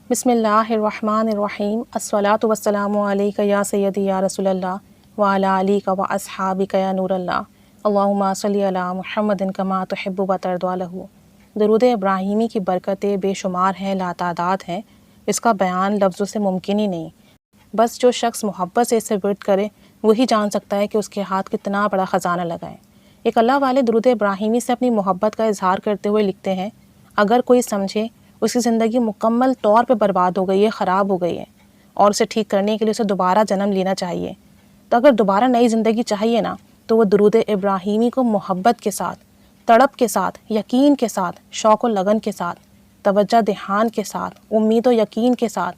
بسم اللہ الرحمن الرحیم الصلاۃ والسلام علیک یا سیدی یا رسول اللہ وعلی آلک و اصحابک یا نور اللہ اللہم صلی علی محمد کما تحب و ترضی له۔ درود ابراہیمی کی برکتیں بے شمار ہیں، لاتعداد ہیں، اس کا بیان لفظوں سے ممکن ہی نہیں۔ بس جو شخص محبت سے اسے ورد کرے وہی جان سکتا ہے کہ اس کے ہاتھ کتنا بڑا خزانہ لگا ہے۔ ایک اللہ والے درود ابراہیمی سے اپنی محبت کا اظہار کرتے ہوئے لکھتے ہیں، اگر کوئی سمجھے اس کی زندگی مکمل طور پہ برباد ہو گئی ہے، خراب ہو گئی ہے، اور اسے ٹھیک کرنے کے لیے اسے دوبارہ جنم لینا چاہیے، تو اگر دوبارہ نئی زندگی چاہیے نا، تو وہ درود ابراہیمی کو محبت کے ساتھ، تڑپ کے ساتھ، یقین کے ساتھ، شوق و لگن کے ساتھ، توجہ دھیان کے ساتھ، امید و یقین کے ساتھ،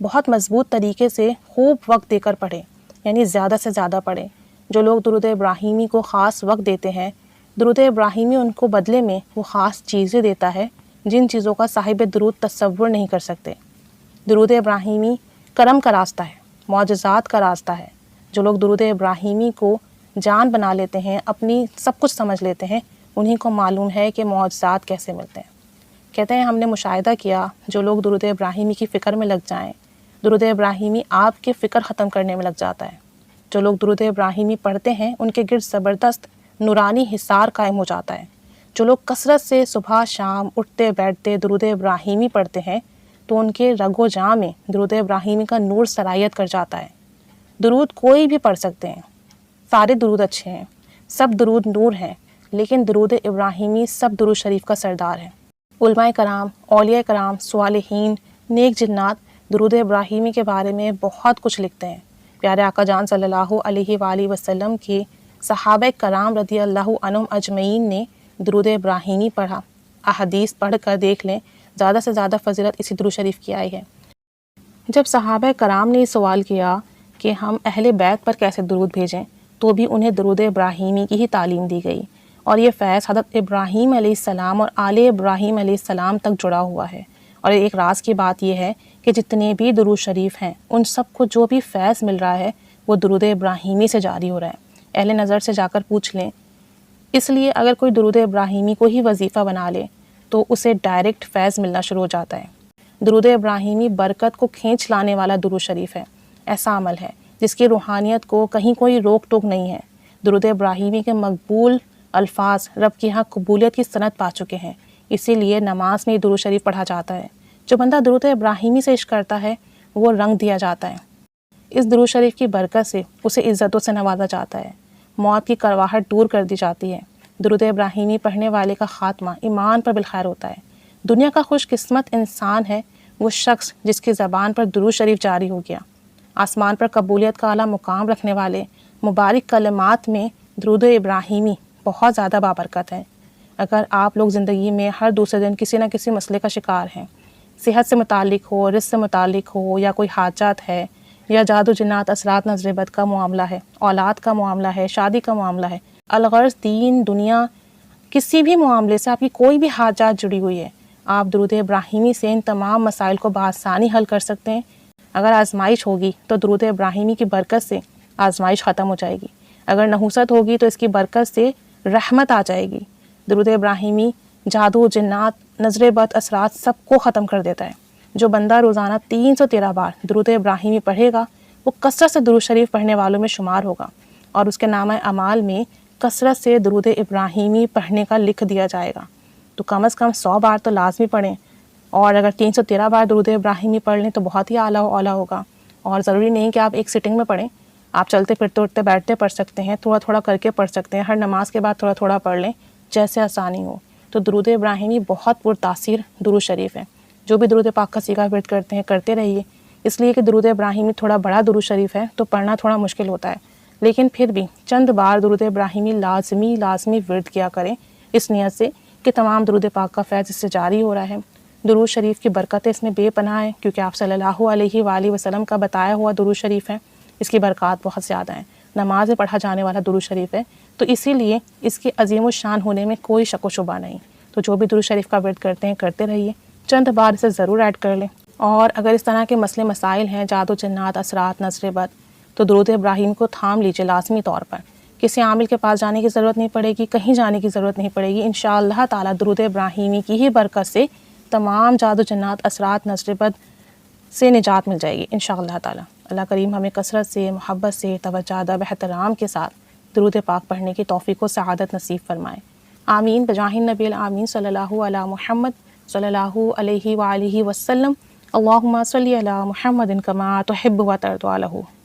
بہت مضبوط طریقے سے خوب وقت دے کر پڑھیں، یعنی زیادہ سے زیادہ پڑھیں۔ جو لوگ درود ابراہیمی کو خاص وقت دیتے ہیں، درود ابراہیمی ان کو بدلے میں وہ خاص چیزیں دیتا ہے جن چیزوں کا صاحب درود تصور نہیں کر سکتے۔ درود ابراہیمی کرم کا راستہ ہے، معجزات کا راستہ ہے۔ جو لوگ درود ابراہیمی کو جان بنا لیتے ہیں، اپنی سب کچھ سمجھ لیتے ہیں، انہی کو معلوم ہے کہ معجزات کیسے ملتے ہیں۔ کہتے ہیں ہم نے مشاہدہ کیا، جو لوگ درود ابراہیمی کی فکر میں لگ جائیں، درود ابراہیمی آپ کے فکر ختم کرنے میں لگ جاتا ہے۔ جو لوگ درود ابراہیمی پڑھتے ہیں ان کے گرد زبردست نورانی حصار قائم ہو جاتا ہے۔ جو لوگ کثرت سے صبح شام اٹھتے بیٹھتے درود ابراہیمی پڑھتے ہیں تو ان کے رگ و جاں میں درود ابراہیمی کا نور سرایت کر جاتا ہے۔ درود کوئی بھی پڑھ سکتے ہیں، سارے درود اچھے ہیں، سب درود نور ہیں، لیکن درود ابراہیمی سب درود شریف کا سردار ہے۔ علماء کرام، اولیاء کرام، صالحین، نیک جنات درود ابراہیمی کے بارے میں بہت کچھ لکھتے ہیں۔ پیارے آقا جان صلی اللہ علیہ وآلہ وسلم کے صحابہ کرام رضی اللہ عنہم اجمعین نے درود ابراہیمی پڑھا۔ احادیث پڑھ کر دیکھ لیں، زیادہ سے زیادہ فضیلت اسی درود شریف کی آئی ہے۔ جب صحابہ کرام نے یہ سوال کیا کہ ہم اہل بیت پر کیسے درود بھیجیں، تو بھی انہیں درود ابراہیمی کی ہی تعلیم دی گئی، اور یہ فیض حضرت ابراہیم علیہ السلام اور آل ابراہیم علیہ السلام تک جڑا ہوا ہے۔ اور ایک راز کی بات یہ ہے کہ جتنے بھی درود شریف ہیں ان سب کو جو بھی فیض مل رہا ہے وہ درود ابراہیمی سے جاری ہو رہا ہے۔ اہل نظر سے جا کر پوچھ لیں۔ اس لیے اگر کوئی درود ابراہیمی کو ہی وظیفہ بنا لے تو اسے ڈائریکٹ فیض ملنا شروع ہو جاتا ہے۔ درود ابراہیمی برکت کو کھینچ لانے والا درود شریف ہے، ایسا عمل ہے جس کی روحانیت کو کہیں کوئی روک ٹوک نہیں ہے۔ درود ابراہیمی کے مقبول الفاظ رب کے ہاں قبولیت کی سند پا چکے ہیں، اسی لیے نماز میں درود شریف پڑھا جاتا ہے۔ جو بندہ درود ابراہیمی سے عشق کرتا ہے وہ رنگ دیا جاتا ہے۔ اس درود شریف کی برکت سے اسے عزتوں سے نوازا جاتا ہے، موت کی کرواہٹ دور کر دی جاتی ہے۔ درود ابراہیمی پڑھنے والے کا خاتمہ ایمان پر بالخیر ہوتا ہے۔ دنیا کا خوش قسمت انسان ہے وہ شخص جس کی زبان پر درود شریف جاری ہو گیا۔ آسمان پر قبولیت کا اعلیٰ مقام رکھنے والے مبارک کلمات میں درود ابراہیمی بہت زیادہ بابرکت ہے۔ اگر آپ لوگ زندگی میں ہر دوسرے دن کسی نہ کسی مسئلے کا شکار ہیں، صحت سے متعلق ہو، رزق سے متعلق ہو، یا کوئی حاجات ہے، یا جادو جنات اثرات نظر بد کا معاملہ ہے، اولاد کا معاملہ ہے، شادی کا معاملہ ہے، الغرض دین دنیا کسی بھی معاملے سے آپ کی کوئی بھی حاجات جڑی ہوئی ہے، آپ درود ابراہیمی سے ان تمام مسائل کو بآسانی حل کر سکتے ہیں۔ اگر آزمائش ہوگی تو درود ابراہیمی کی برکت سے آزمائش ختم ہو جائے گی، اگر نحوست ہوگی تو اس کی برکت سے رحمت آ جائے گی۔ درود ابراہیمی جادو جنات نظر بد اثرات سب کو ختم کر دیتا ہے۔ جو بندہ روزانہ 313 بار درود ابراہیمی پڑھے گا وہ کثرت سے درود شریف پڑھنے والوں میں شمار ہوگا، اور اس کے نامہ اعمال میں کثرت سے درود ابراہیمی پڑھنے کا لکھ دیا جائے گا۔ تو کم از کم 100 بار تو لازمی پڑھیں، اور اگر 313 بار درود ابراہیمی پڑھ لیں تو بہت ہی اعلیٰ و اولیٰ ہوگا۔ اور ضروری نہیں کہ آپ ایک سٹنگ میں پڑھیں، آپ چلتے پھرتے اٹھتے بیٹھتے پڑھ سکتے ہیں، تھوڑا تھوڑا کر کے پڑھ سکتے ہیں، ہر نماز کے بعد تھوڑا تھوڑا پڑھ لیں، جیسے آسانی ہو۔ تو درود ابراہیمی بہت پرتاثیر درود شریف ہے۔ جو بھی درود پاک کا سیغہ ورد کرتے ہیں کرتے رہیے، اس لیے کہ درود ابراہیمی تھوڑا بڑا درود شریف ہے تو پڑھنا تھوڑا مشکل ہوتا ہے، لیکن پھر بھی چند بار درود ابراہیمی لازمی ورد کیا کریں، اس نیت سے کہ تمام درود پاک کا فیض اس سے جاری ہو رہا ہے۔ درود شریف کی برکتیں اس میں بے پناہ ہیں، کیونکہ آپ صلی اللہ علیہ وآلہ وسلم کا بتایا ہوا درود شریف ہے، اس کی برکات بہت زیادہ ہیں۔ نماز میں پڑھا جانے والا درود شریف ہے، تو اسی لیے اس کے عظیم الشان ہونے میں کوئی شک و شبہ نہیں۔ تو جو بھی درود شریف کا ورد کرتے ہیں کرتے رہیے، چند بار اسے ضرور ایڈ کر لیں۔ اور اگر اس طرح کے مسئلے مسائل ہیں، جادو جنات اثرات نظر بد، تو درود ابراہیم کو تھام لیجیے لازمی طور پر۔ کسی عامل کے پاس جانے کی ضرورت نہیں پڑے گی، کہیں جانے کی ضرورت نہیں پڑے گی، انشاءاللہ تعالیٰ درود ابراہیمی کی ہی برکت سے تمام جادو جنات اثرات نظر بد سے نجات مل جائے گی انشاءاللہ تعالی۔ اللہ کریم ہمیں کثرت سے، محبت سے، توجہ ادب احترام کے ساتھ درود پاک پڑھنے کی توفیق و سعادت نصیب فرمائے، آمین بجاہ النبی الامین صلی اللہ علی محمد صلی اللہ علیہ وآلہ وسلم۔ اللہم صلی علی محمد کما تحب و ترضی عنہ۔